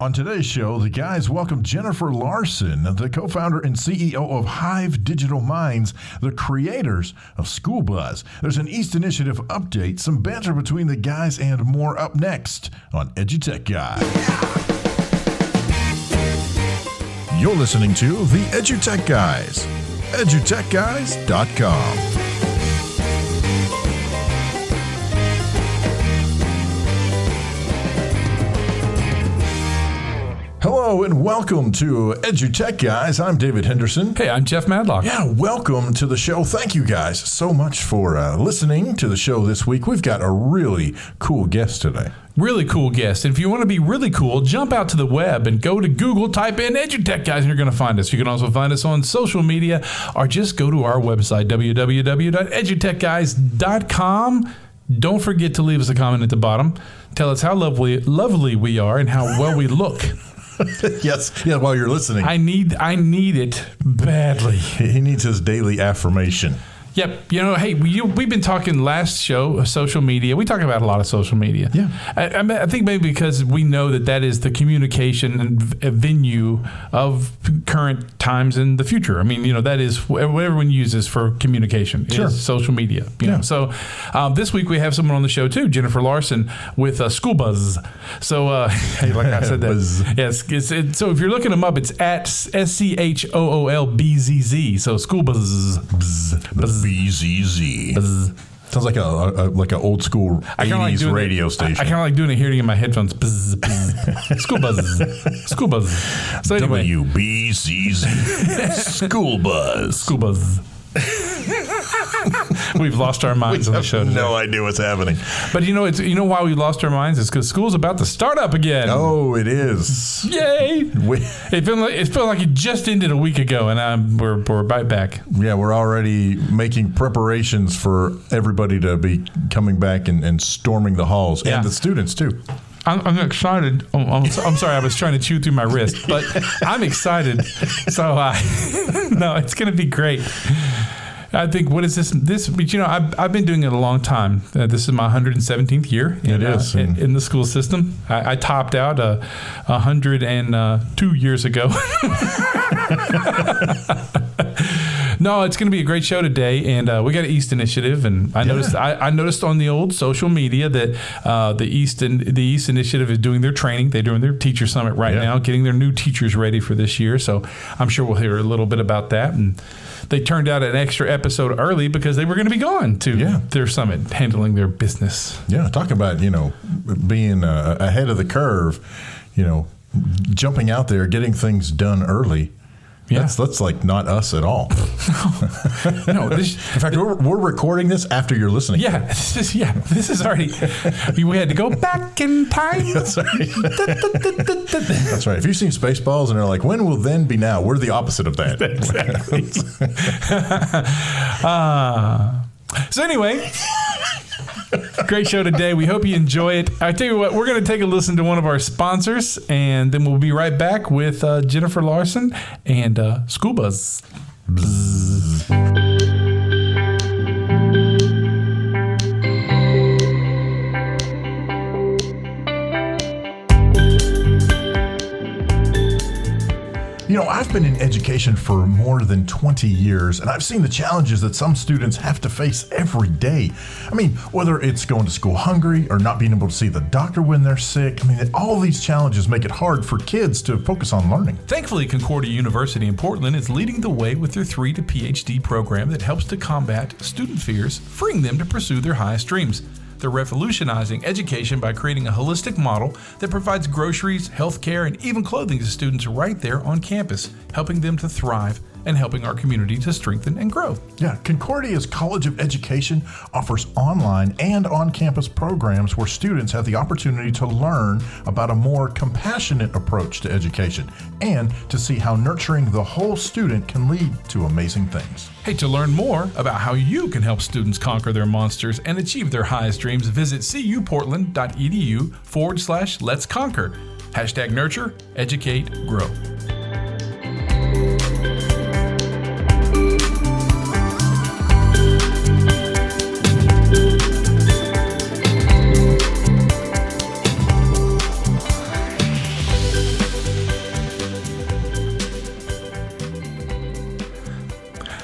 On today's show, the guys welcome Jennifer Larson, the co-founder and CEO of Hive Digital Minds, the creators of SchoolBuzz. There's an East Initiative update, some banter between the guys, and more up next on EduTechGuys. You're listening to the EduTechGuys, EduTechGuys.com. Hello and welcome to EduTechGuys. I'm David Henderson. Hey, I'm Jeff Madlock. Yeah, welcome to the show. Thank you guys so much for listening to the show this week. We've got a really cool guest today. Really cool guest. And if you want to be really cool, jump out to the web and go to Google, type in EduTechGuys, and you're going to find us. You can also find us on social media or just go to our website, www.edutechguys.com. Don't forget to leave us a comment at the bottom. Tell us how lovely we are and how well we look. Yes, yeah, while you're listening. I need it badly. He needs his daily affirmation. Yep. You know, hey, we've been talking last show, social media. We talk about a lot of social media. Yeah. I think maybe because we know that is the communication venue of current times in the future. I mean, you know, that is what everyone uses for communication. Sure. Is social media. You know? So this week we have someone on the show too, Jennifer Larson with SchoolBuzz. So, hey, like I said, that. Yes. So if you're looking them up, it's at SCHOOLBZZ. So SchoolBuzz. BZZ. Sounds like a old school 80s radio station. I kind of like doing it hearing in my headphones. Buzz, buzz. SchoolBuzz. So anyway. WBZZ. SchoolBuzz. We've lost our minds on the show today. No idea what's happening. But you know why we lost our minds? It's because school's about to start up again. Oh, it is. Yay! It felt like it just ended a week ago, and we're right back. Yeah, we're already making preparations for everybody to be coming back and storming the halls, and the students too. I'm excited. I'm sorry, I was trying to chew through my wrist, but I'm excited. So, no, it's going to be great. I think, what is this? But you know, I've been doing it a long time. This is my 117th year in the school system. I topped out 102 years ago. No, it's going to be a great show today, and we got an East Initiative, and I noticed on the old social media that the East Initiative is doing their training. They're doing their teacher summit right now, getting their new teachers ready for this year. So I'm sure we'll hear a little bit about that. And they turned out an extra episode early because they were going to be gone to their summit, handling their business. Yeah, talk about being ahead of the curve. Jumping out there, getting things done early. Yeah. That's like not us at all. No. In fact, we're recording this after you're listening. Yeah. This is already. We had to go back in time. That's right. That's right. If you've seen Spaceballs and they're like, when will then be now? We're the opposite of that. Exactly. So anyway. Great show today. We hope you enjoy it. I tell you what, we're going to take a listen to one of our sponsors, and then we'll be right back with Jennifer Larson and SchoolBuzz. I've been in education for more than 20 years, and I've seen the challenges that some students have to face every day. I mean, whether it's going to school hungry or not being able to see the doctor when they're sick, all these challenges make it hard for kids to focus on learning. Thankfully, Concordia University in Portland is leading the way with their 3 to PhD program that helps to combat student fears, freeing them to pursue their highest dreams. They're revolutionizing education by creating a holistic model that provides groceries, healthcare, and even clothing to students right there on campus, helping them to thrive and helping our community to strengthen and grow. Yeah, Concordia's College of Education offers online and on-campus programs where students have the opportunity to learn about a more compassionate approach to education and to see how nurturing the whole student can lead to amazing things. Hey, to learn more about how you can help students conquer their monsters and achieve their highest dreams, visit cuportland.edu/let's conquer. #nurture, educate, grow.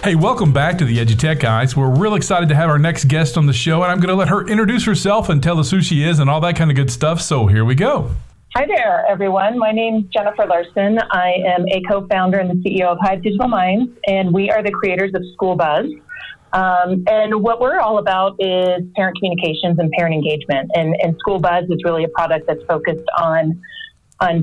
Hey, welcome back to the EduTechGuys. We're real excited to have our next guest on the show, and I'm going to let her introduce herself and tell us who she is and all that kind of good stuff. So here we go. Hi there, everyone. My name's Jennifer Larson. I am a co-founder and the CEO of Hive Digital Minds, and we are the creators of School Buzz. And what we're all about is parent communications and parent engagement. And School Buzz is really a product that's focused on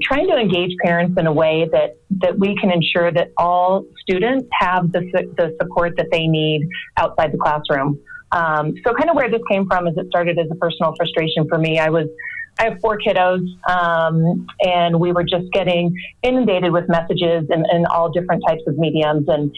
trying to engage parents in a way that we can ensure that all students have the support that they need outside the classroom. So kind of where this came from is it started as a personal frustration for me. I have 4 kiddos, and we were just getting inundated with messages in all different types of mediums. And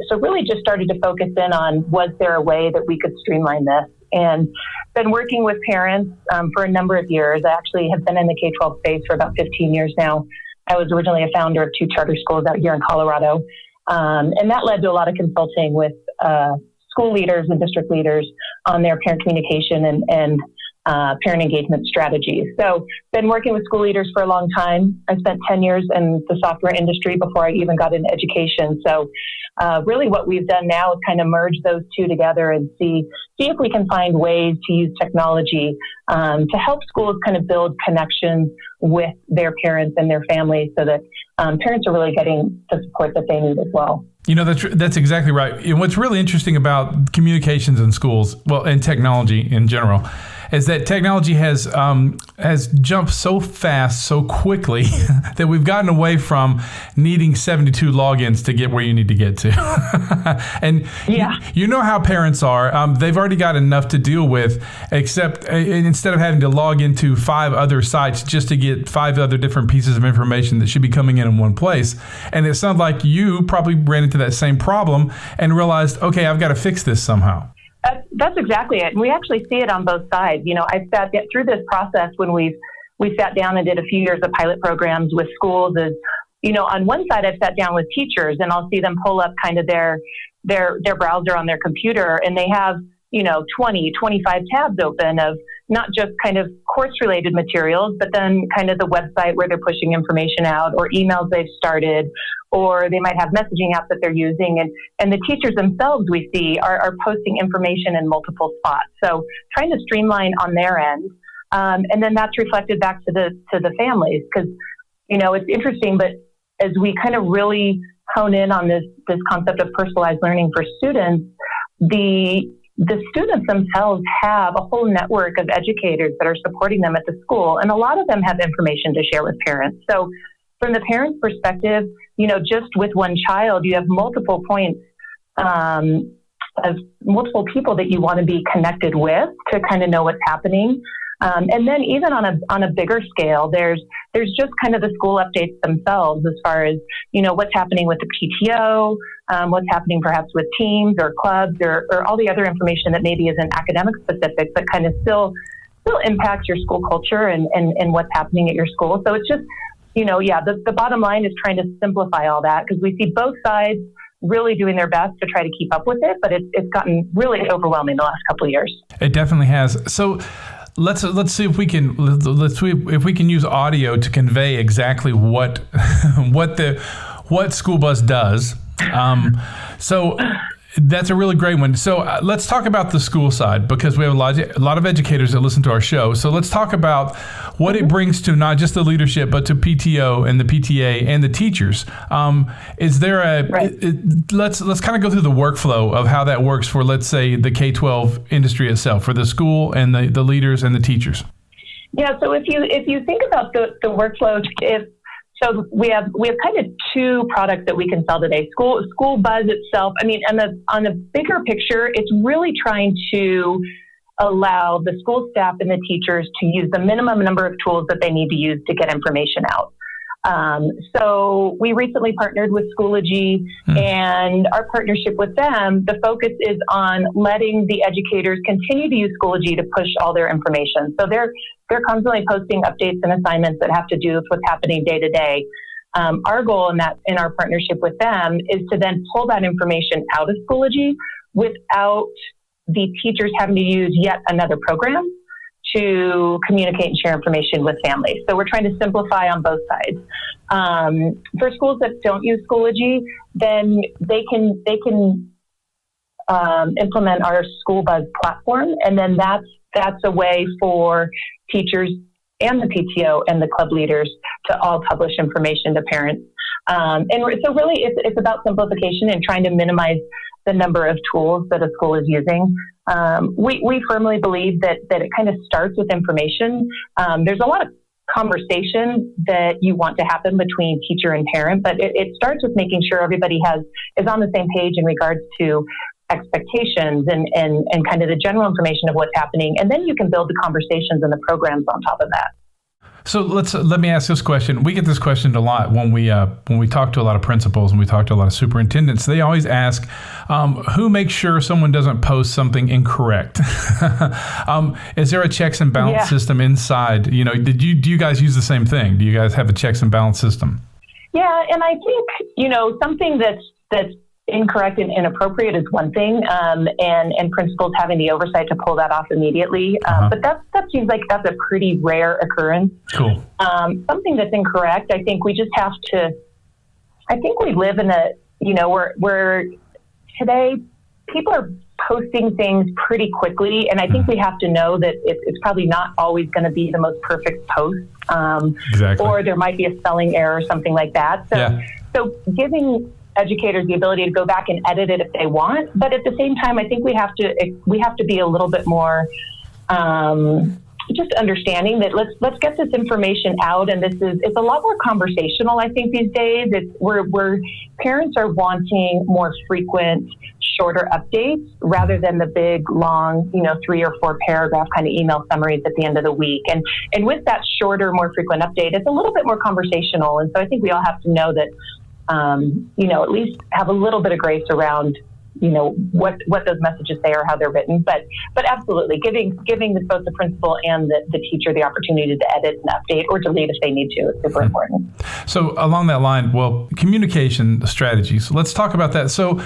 so really just started to focus in on, was there a way that we could streamline this? And been working with parents for a number of years. I actually have been in the K-12 space for about 15 years now. I was originally a founder of 2 charter schools out here in Colorado. And that led to a lot of consulting with school leaders and district leaders on their parent communication and parent engagement strategies. So been working with school leaders for a long time. I spent 10 years in the software industry before I even got into education. So really what we've done now is kind of merge those two together and see if we can find ways to use technology to help schools kind of build connections with their parents and their families so that parents are really getting the support that they need as well. You know, that's exactly right. And what's really interesting about communications in schools, well, and technology in general, is that technology has jumped so fast, so quickly, that we've gotten away from needing 72 logins to get where you need to get to. And yeah. You know how parents are. They've already got enough to deal with, except instead of having to log into 5 other sites just to get 5 other different pieces of information that should be coming in one place. And it sounds like you probably ran into that same problem and realized, okay, I've got to fix this somehow. That's exactly it. And we actually see it on both sides. You know, I sat through this process when we sat down and did a few years of pilot programs with schools. Is, you know, on one side, I've sat down with teachers and I'll see them pull up kind of their browser on their computer, and they have, you know, 20, 25 tabs open of not just kind of course-related materials, but then kind of the website where they're pushing information out, or emails they've started, or they might have messaging apps that they're using. And the teachers themselves, we see, are posting information in multiple spots. So trying to streamline on their end. And then that's reflected back to the families, because, you know, it's interesting, but as we kind of really hone in on this concept of personalized learning for students, the students themselves have a whole network of educators that are supporting them at the school, and a lot of them have information to share with parents. So from the parent's perspective, you know, just with one child, you have multiple points of multiple people that you want to be connected with to kind of know what's happening. And then even on a bigger scale, there's just kind of the school updates themselves as far as, you know, what's happening with the PTO, what's happening perhaps with teams or clubs or all the other information that maybe isn't academic specific, but kind of still impacts your school culture and what's happening at your school. So it's just, you know, yeah, the bottom line is trying to simplify all that, because we see both sides really doing their best to try to keep up with it, but it's gotten really overwhelming the last couple of years. It definitely has. So let's see if we can use audio to convey exactly what School Buzz does. So that's a really great one. So let's talk about the school side, because we have a lot of educators that listen to our show. So let's talk about what it brings to not just the leadership, but to PTO and the PTA and the teachers. Is there let's kind of go through the workflow of how that works for, let's say, the K-12 industry itself, for the school and the leaders and the teachers. Yeah. So if you think about the workflow, so we have kind of 2 products that we can sell today. School Buzz itself, I mean, on the bigger picture, it's really trying to allow the school staff and the teachers to use the minimum number of tools that they need to use to get information out. So we recently partnered with Schoology, and our partnership with them, the focus is on letting the educators continue to use Schoology to push all their information. So they're constantly posting updates and assignments that have to do with what's happening day to day. Our goal in our partnership with them is to then pull that information out of Schoology without the teachers having to use yet another program to communicate and share information with families. So we're trying to simplify on both sides. For schools that don't use Schoology, then they can implement our School Buzz platform, and then that's a way for teachers and the PTO and the club leaders to all publish information to parents. And so really it's about simplification and trying to minimize the number of tools that a school is using. We firmly believe that it kind of starts with information. There's a lot of conversation that you want to happen between teacher and parent, but it starts with making sure everybody is on the same page in regards to expectations and kind of the general information of what's happening. And then you can build the conversations and the programs on top of that. So let me ask this question. We get this question a lot when we talk to a lot of principals and we talk to a lot of superintendents. They always ask, who makes sure someone doesn't post something incorrect? Is there a checks and balance system inside? Do you guys use the same thing? Do you guys have a checks and balance system? Yeah, and I think something that's incorrect and inappropriate is one thing, and principals having the oversight to pull that off immediately. But that seems like that's a pretty rare occurrence. Cool. Something that's incorrect, I think we just have to. I think we live in where today people are posting things pretty quickly, and I think we have to know that it's probably not always going to be the most perfect post, exactly. Or there might be a spelling error or something like that. So giving educators the ability to go back and edit it if they want, but at the same time, I think we have to be a little bit more just understanding that let's get this information out, and it's a lot more conversational. I think these days where parents are wanting more frequent, shorter updates rather than the big long 3 or 4 paragraph kind of email summaries at the end of the week. And with that shorter, more frequent update, it's a little bit more conversational. And so I think we all have to know that at least have a little bit of grace around, what those messages say or how they're written. But absolutely, giving both the principal and the teacher the opportunity to edit and update or delete if they need to is super important. So along that line, communication strategies. Let's talk about that. So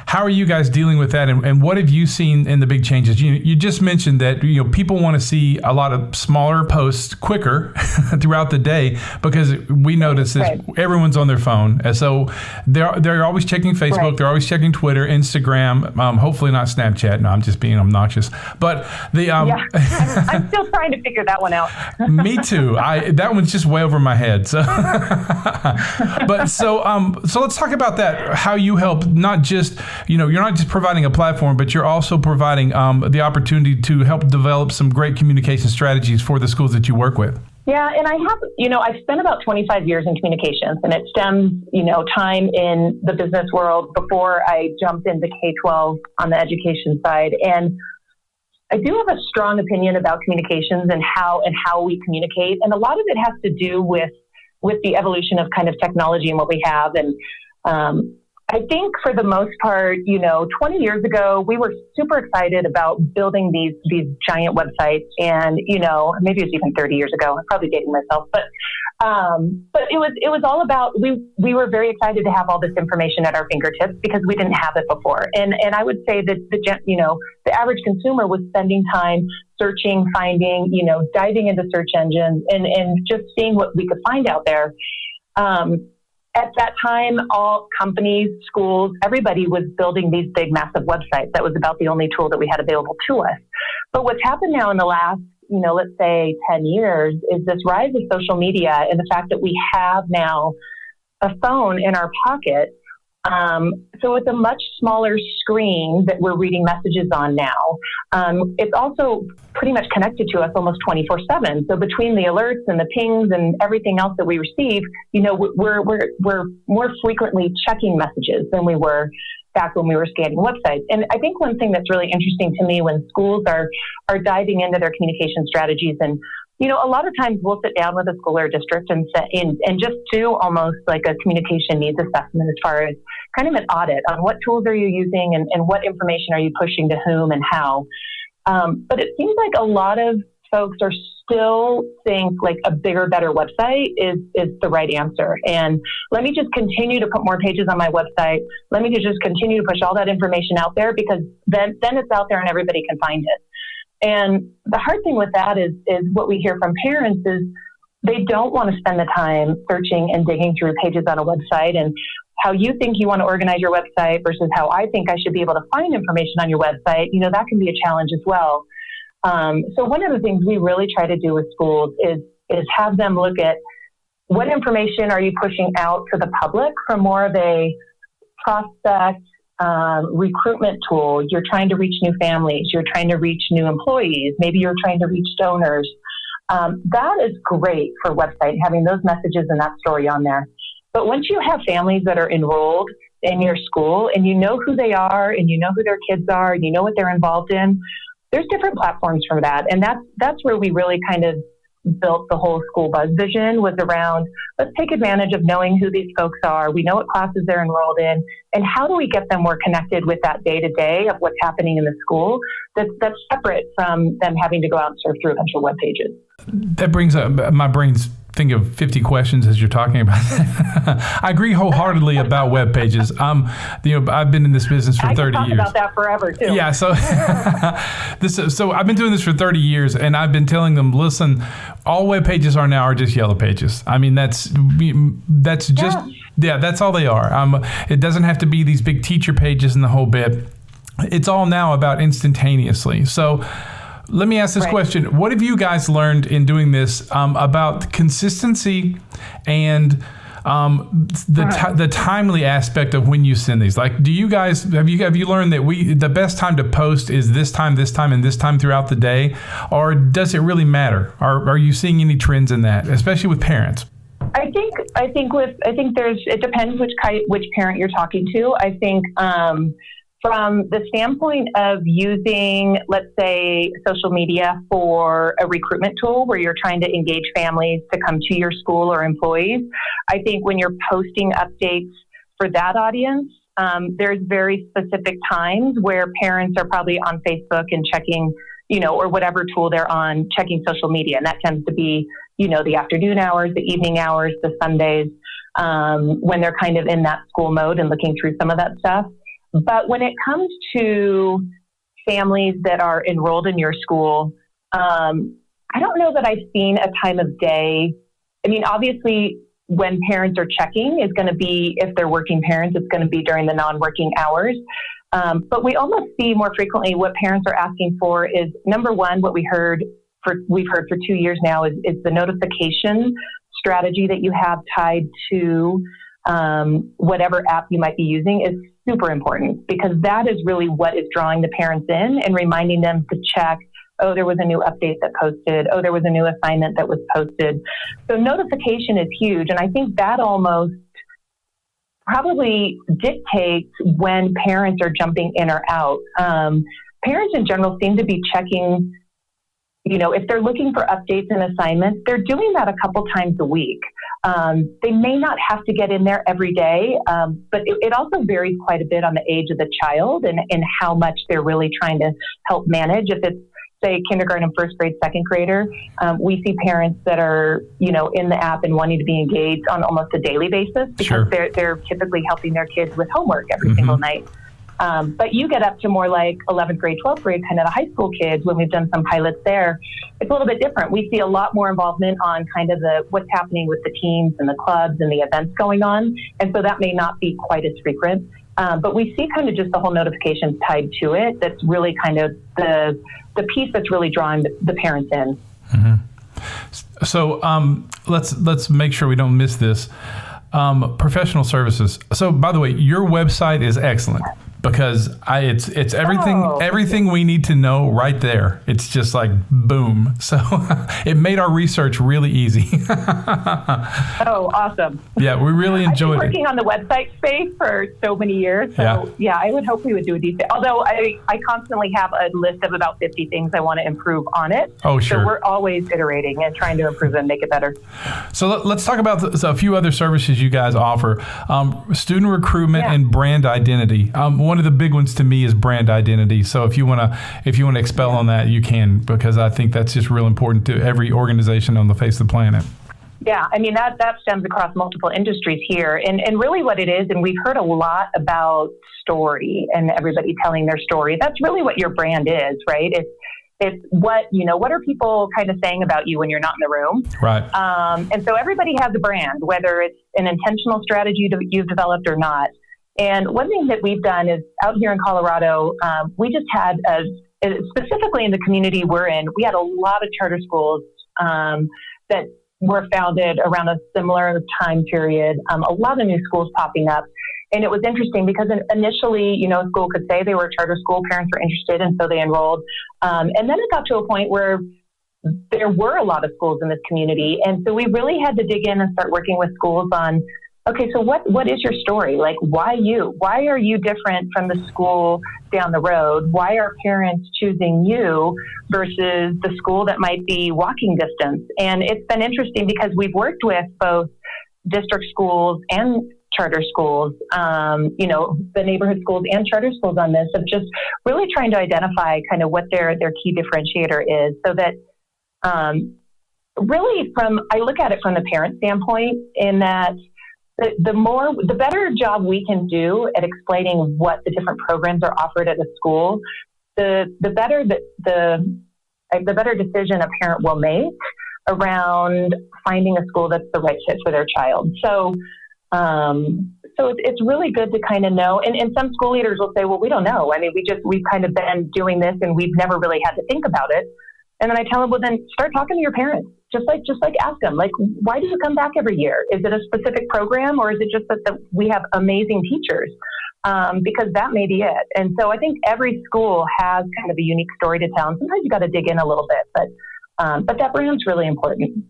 how are you guys dealing with that, and what have you seen in the big changes? You just mentioned that people want to see a lot of smaller posts quicker throughout the day because we notice that everyone's on their phone, and so they're always checking Facebook, right. They're always checking Twitter, Instagram, hopefully not Snapchat. No, I'm just being obnoxious. But I'm still trying to figure that one out. Me too. That one's just way over my head. So, so let's talk about that. How you help not just you're not just providing a platform, but you're also providing the opportunity to help develop some great communication strategies for the schools that you work with. Yeah, and I have, I've spent about 25 years in communications, and it stems, time in the business world before I jumped into K-12 on the education side. And I do have a strong opinion about communications and how we communicate. And a lot of it has to do with the evolution of kind of technology and what we have. And I think for the most part, 20 years ago, we were super excited about building these giant websites, and maybe it was even 30 years ago. I'm probably dating myself, but it was all about we were very excited to have all this information at our fingertips because we didn't have it before, and I would say that the average consumer was spending time searching, finding, diving into search engines and just seeing what we could find out there. At that time, all companies, schools, everybody was building these big, massive websites. That was about the only tool that we had available to us. But what's happened now in the last, let's say 10 years is this rise of social media and the fact that we have now a phone in our pocket. So it's a much smaller screen that we're reading messages on now. It's also pretty much connected to us almost 24/7. So between the alerts and the pings and everything else that we receive, we're more frequently checking messages than we were back when we were scanning websites. And I think one thing that's really interesting to me when schools are diving into their communication strategies, and a lot of times we'll sit down with a school or district and just do almost like a communication needs assessment as far as kind of an audit on what tools are you using and what information are you pushing to whom and how. But it seems like a lot of folks are still think like a bigger, better website is the right answer. And let me just continue to put more pages on my website. Let me just continue to push all that information out there because then it's out there and everybody can find it. And the hard thing with that is what we hear from parents is they don't want to spend the time searching and digging through pages on a website, and how you think you want to organize your website versus how I think I should be able to find information on your website, that can be a challenge as well. So one of the things we really try to do with schools is have them look at what information are you pushing out to the public from more of a prospect recruitment tool. You're trying to reach new families. You're trying to reach new employees. Maybe you're trying to reach donors. That is great for a website, having those messages and that story on there. But once you have families that are enrolled in your school and you know who they are and you know who their kids are and you know what they're involved in, there's different platforms for that. And that's where we really kind of built the whole School Buzz vision, was around, let's take advantage of knowing who these folks are. We know what classes they're enrolled in, and how do we get them more connected with that day-to-day of what's happening in the school that's separate from them having to go out and surf through a bunch of web pages. That brings up, my brain's thinking of 50 questions as you're talking about that. I agree wholeheartedly about web pages. I've been in this business for 30 years. I can talk about that forever too. Yeah, so so I've been doing this for 30 years, and I've been telling them, listen, all web pages are just yellow pages. I mean, that's just that's all they are. It doesn't have to be these big teacher pages and the whole bit. It's all now about instantaneously. So let me ask this question. What have you guys learned in doing this about consistency and the timely aspect of when you send these? Like, do you guys, have you learned that the best time to post is this time, and this time throughout the day? Or does it really matter? Are you seeing any trends in that, especially with parents? I think it depends which parent you're talking to. I think, from the standpoint of using, let's say, social media for a recruitment tool where you're trying to engage families to come to your school or employees, I think when you're posting updates for that audience, there's very specific times where parents are probably on Facebook and checking, or whatever tool they're on, checking social media. And that tends to be, the afternoon hours, the evening hours, the Sundays, when they're kind of in that school mode and looking through some of that stuff. But when it comes to families that are enrolled in your school, I don't know that I've seen a time of day. I mean, obviously, when parents are checking is going to be, if they're working parents, it's going to be during the non-working hours. But we almost see more frequently what parents are asking for is, number one, what we've heard for 2 years now is the notification strategy that you have tied to whatever app you might be using is super important, because that is really what is drawing the parents in and reminding them to check, oh, there was a new update that posted, oh, there was a new assignment that was posted. So notification is huge. And I think that almost probably dictates when parents are jumping in or out. Parents in general seem to be checking, if they're looking for updates and assignments, they're doing that a couple times a week. They may not have to get in there every day, but it also varies quite a bit on the age of the child and how much they're really trying to help manage. If it's, say, kindergarten, first grade, second grader, we see parents that are, in the app and wanting to be engaged on almost a daily basis, because they're typically helping their kids with homework every single night. But you get up to more like 11th grade, 12th grade, kind of the high school kids, when we've done some pilots there. It's a little bit different. We see a lot more involvement on kind of what's happening with the teams and the clubs and the events going on. And so that may not be quite as frequent. But we see kind of just the whole notifications tied to it. That's really kind of the piece that's really drawing the parents in. Mm-hmm. So let's make sure we don't miss this. Professional services. So, by the way, your website is excellent, because it's everything we need to know right there. It's just like boom. So it made our research really easy. Oh, awesome. Yeah, we really enjoyed it. I've been working on the website space for so many years. So yeah, I would hope we would do a decent. Although I constantly have a list of about 50 things I want to improve on it. Oh, sure. So we're always iterating and trying to improve and make it better. So let's talk about a few other services you guys offer. Student recruitment and brand identity. One of the big ones to me is brand identity. So if you want to expel on that, you can, because I think that's just real important to every organization on the face of the planet. Yeah, I mean, that stems across multiple industries here. And really what it is, and we've heard a lot about story and everybody telling their story. That's really what your brand is, right? It's what are people kind of saying about you when you're not in the room? Right. And so everybody has a brand, whether it's an intentional strategy that you've developed or not. And one thing that we've done is out here in Colorado, we just had, specifically in the community we're in, we had a lot of charter schools that were founded around a similar time period, a lot of new schools popping up. And it was interesting because initially, a school could say they were a charter school, parents were interested, and so they enrolled. And then it got to a point where there were a lot of schools in this community. And so we really had to dig in and start working with schools on, okay, so what is your story? Like, why you? Why are you different from the school down the road? Why are parents choosing you versus the school that might be walking distance? And it's been interesting because we've worked with both district schools and charter schools, the neighborhood schools and charter schools on this, of just really trying to identify kind of what their key differentiator is, so that really I look at it from the parent standpoint, in that the better job we can do at explaining what the different programs are offered at a school, the better the better decision a parent will make around finding a school that's the right fit for their child. So it's really good to kind of know. And some school leaders will say, well, we don't know. I mean, we've kind of been doing this and we've never really had to think about it. And then I tell them, well, then start talking to your parents. Just like ask them, like, why do you come back every year? Is it a specific program, or is it just that we have amazing teachers? Because that may be it. And so I think every school has kind of a unique story to tell. And sometimes you got to dig in a little bit, but that brand's really important.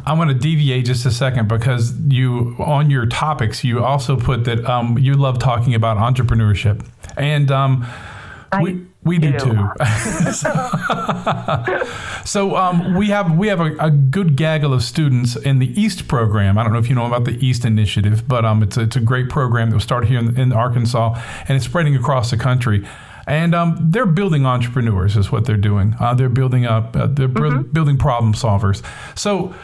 I want to deviate just a second, because you, on your topics, you also put that you love talking about entrepreneurship, and we do too. So we have a good gaggle of students in the EAST program. I don't know if you know about the EAST initiative, but it's a great program that was started here in Arkansas, and it's spreading across the country. And they're building entrepreneurs, is what they're doing. They're building building problem solvers. So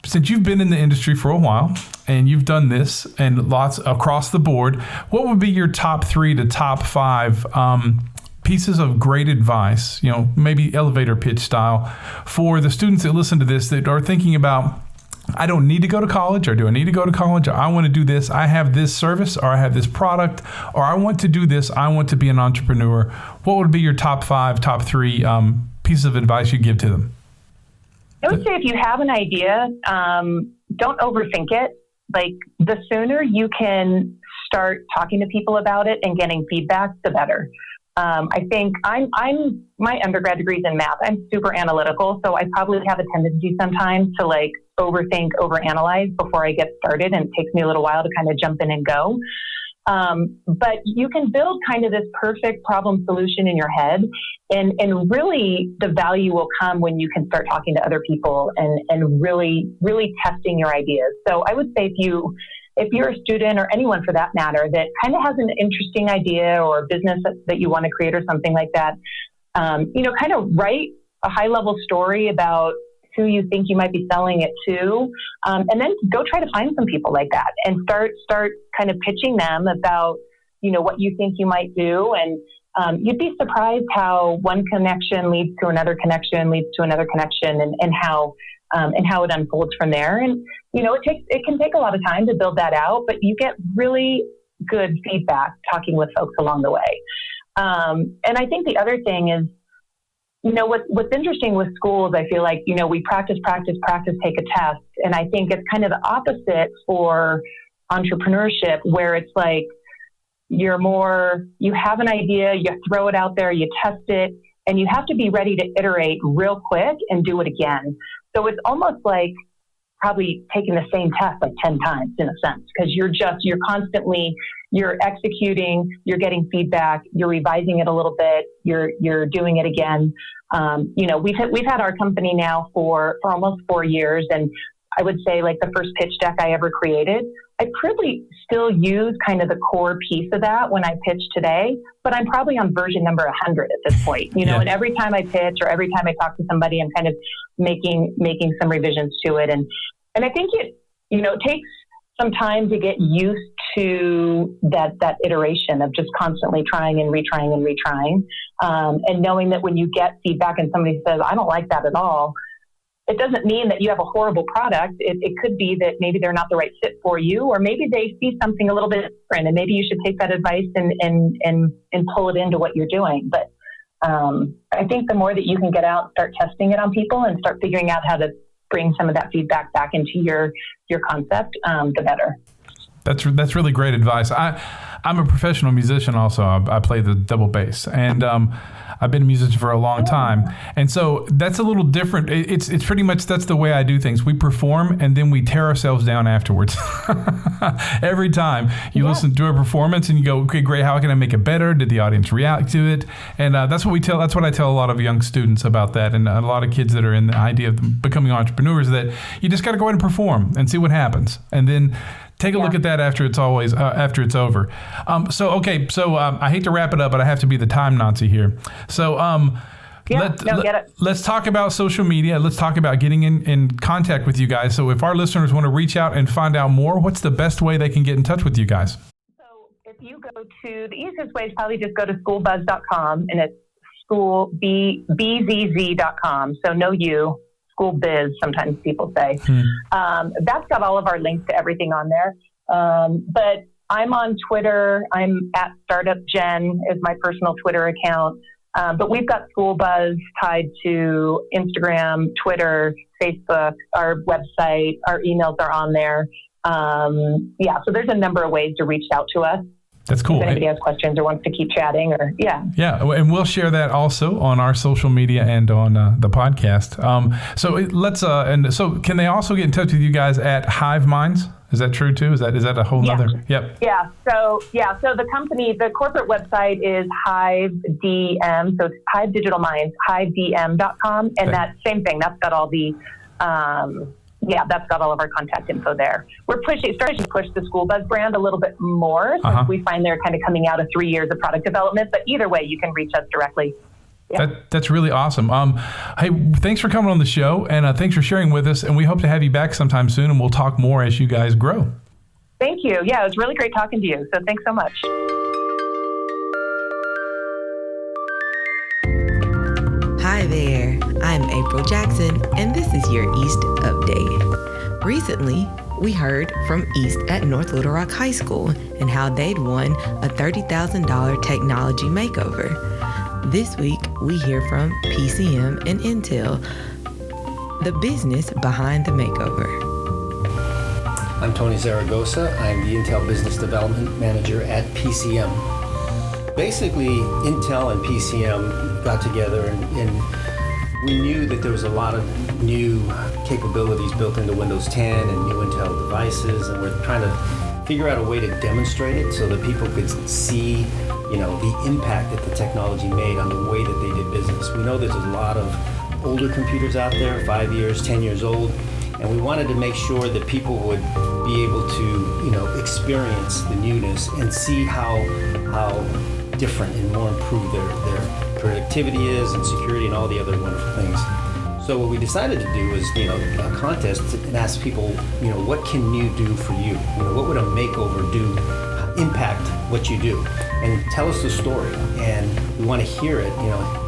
since you've been in the industry for a while and you've done this and lots across the board, what would be your top 3 to top 5 pieces of great advice, maybe elevator pitch style, for the students that listen to this that are thinking about, I don't need to go to college, or do I need to go to college? Or I want to do this. I have this service, or I have this product, or I want to do this. I want to be an entrepreneur. What would be your top 5, top 3 pieces of advice you give to them? I would say if you have an idea, don't overthink it. Like, the sooner you can start talking to people about it and getting feedback, the better. I think my undergrad degree's in math. I'm super analytical, so I probably have a tendency sometimes to overthink, overanalyze before I get started, and it takes me a little while to kind of jump in and go. But you can build kind of this perfect problem solution in your head, and really the value will come when you can start talking to other people and really, really testing your ideas. So I would say if you're a student, or anyone for that matter, that kind of has an interesting idea or a business that you want to create or something like that, kind of write a high-level story about who you think you might be selling it to, and then go try to find some people like that and start kind of pitching them about, what you think you might do. And you'd be surprised how one connection leads to another connection, and how it unfolds from there. And, it can take a lot of time to build that out, but you get really good feedback talking with folks along the way. And I think the other thing is, what's interesting with schools, I feel like, we practice, take a test. And I think it's kind of the opposite for entrepreneurship, where it's like, you have an idea, you throw it out there, you test it, and you have to be ready to iterate real quick and do it again. So it's almost like probably taking the same test 10 times in a sense, because you're constantly, you're executing, you're getting feedback, you're revising it a little bit, you're doing it again. We've had our company now for almost 4 years, and I would say the first pitch deck I ever created, I probably still use kind of the core piece of that when I pitch today, but I'm probably on version number 100 at this point, Yeah. And every time I pitch or every time I talk to somebody, I'm kind of making some revisions to it. And I think it takes some time to get used to that iteration of just constantly trying and retrying and retrying. And knowing that when you get feedback and somebody says, I don't like that at all, it doesn't mean that you have a horrible product. It could be that maybe they're not the right fit for you, or maybe they see something a little bit different, and maybe you should take that advice and pull it into what you're doing. But I think the more that you can get out, start testing it on people, and start figuring out how to bring some of that feedback back into your concept, the better. That's really great advice. I'm a professional musician also. I play the double bass, and I've been a musician for a long time. And so that's a little different. It's pretty much, that's the way I do things. We perform and then we tear ourselves down afterwards. Every time you listen to a performance and you go, okay, great, how can I make it better? Did the audience react to it? And that's what I tell a lot of young students about that, and a lot of kids that are in the idea of becoming entrepreneurs, that you just got to go ahead and perform and see what happens. And then take a look at that after it's over. I hate to wrap it up, but I have to be the time Nazi here. So let's talk about social media. Let's talk about getting in contact with you guys. So if our listeners want to reach out and find out more, what's the best way they can get in touch with you guys? So if you go to, the easiest way is probably just go to schoolbuzz.com, and it's school, BZZ.com. So no U. School biz, sometimes people say. That's got all of our links to everything on there. But I'm on Twitter. I'm at StartupGen is my personal Twitter account. But we've got School Buzz tied to Instagram, Twitter, Facebook, our website. Our emails are on there. So there's a number of ways to reach out to us. That's cool. If anybody has questions or wants to keep chatting, Yeah, and we'll share that also on our social media and on the podcast. So can they also get in touch with you guys at Hive Minds? Is that true too? Is that a whole nother? Yep. Yeah. So the company, the corporate website is Hive DM. So it's Hive Digital Minds, hivedm.com. And that same thing, that's got all the, that's got all of our contact info there. We're starting to push the School Buzz brand a little bit more, since we find they're kind of coming out of 3 years of product development. But either way, you can reach us directly. Yeah. That's really awesome. Hey, thanks for coming on the show, and thanks for sharing with us. And we hope to have you back sometime soon, and we'll talk more as you guys grow. Thank you. Yeah, it was really great talking to you. So thanks so much. Hi there, I'm April Jackson, and this is your East Update. Recently, we heard from East at North Little Rock High School and how they'd won a $30,000 technology makeover. This week, we hear from PCM and Intel, the business behind the makeover. I'm Tony Zaragoza. I'm the Intel Business Development Manager at PCM. Basically, Intel and PCM got together and we knew that there was a lot of new capabilities built into Windows 10 and new Intel devices, and we're trying to figure out a way to demonstrate it so that people could see, the impact that the technology made on the way that they did business. We know there's a lot of older computers out there, 5 years, 10 years old, and we wanted to make sure that people would be able to, experience the newness and see how different and more improved their productivity is, and security, and all the other wonderful things. So what we decided to do was, a contest and ask people, what can you do for you? What would a makeover do, impact what you do? And tell us the story. And we want to hear it.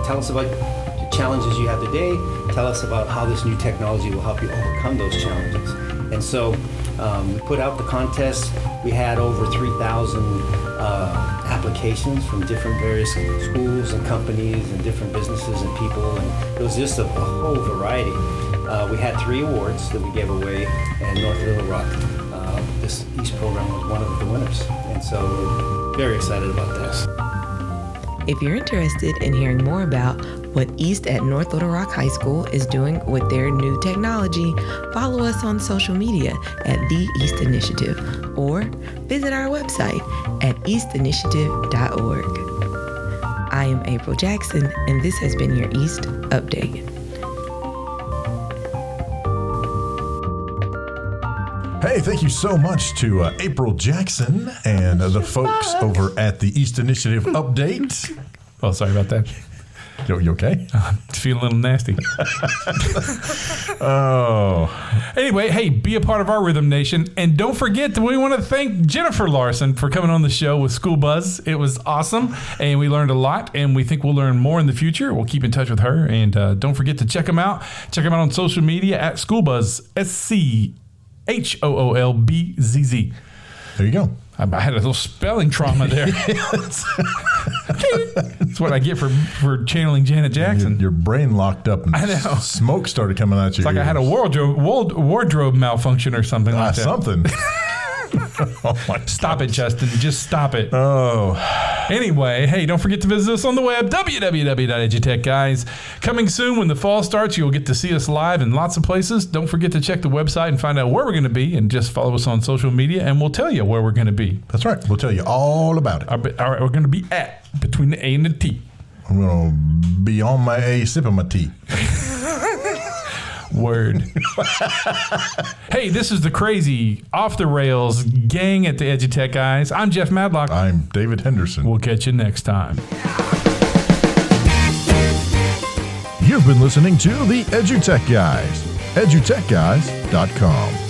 Tell us about the challenges you have today. Tell us about how this new technology will help you overcome those challenges. And so we put out the contest. We had over 3,000 applications from different various schools and companies and different businesses and people, and it was just a whole variety. We had 3 awards that we gave away, and North Little Rock, this East program, was one of the winners, and so we're very excited about this. If you're interested in hearing more about what East at North Little Rock High School is doing with their new technology, follow us on social media at The East Initiative, or visit our website at eastinitiative.org. I am April Jackson, and this has been your East Update. Hey, thank you so much to April Jackson and the folks over at the East Initiative Update. Oh, sorry about that. You okay? Feel a little nasty. Oh. Anyway, hey, be a part of our Rhythm Nation. And don't forget that we want to thank Jennifer Larson for coming on the show with School Buzz. It was awesome, and we learned a lot, and we think we'll learn more in the future. We'll keep in touch with her, and don't forget to check them out. Check them out on social media at School Buzz, SCHOOLBZZ. There you go. I had a little spelling trauma there. That's what I get for channeling Janet Jackson. Your brain locked up and I know. Smoke started coming out your It's like ears. I had a wardrobe malfunction or something like that. Something. Oh my Stop it, Justin. Just stop it. Oh. Anyway, hey, don't forget to visit us on the web, www.EduTechGuys. Coming soon when the fall starts, you'll get to see us live in lots of places. Don't forget to check the website and find out where we're going to be, and just follow us on social media, and we'll tell you where we're going to be. That's right. We'll tell you all about it. We're going to be between the A and the T. I'm going to be on my A sipping my tea. Word. Hey, this is the crazy off the rails gang at the EduTech Guys. I'm Jeff Madlock. I'm David Henderson. We'll catch you next time. You've been listening to the EduTech Guys. EduTechGuys.com.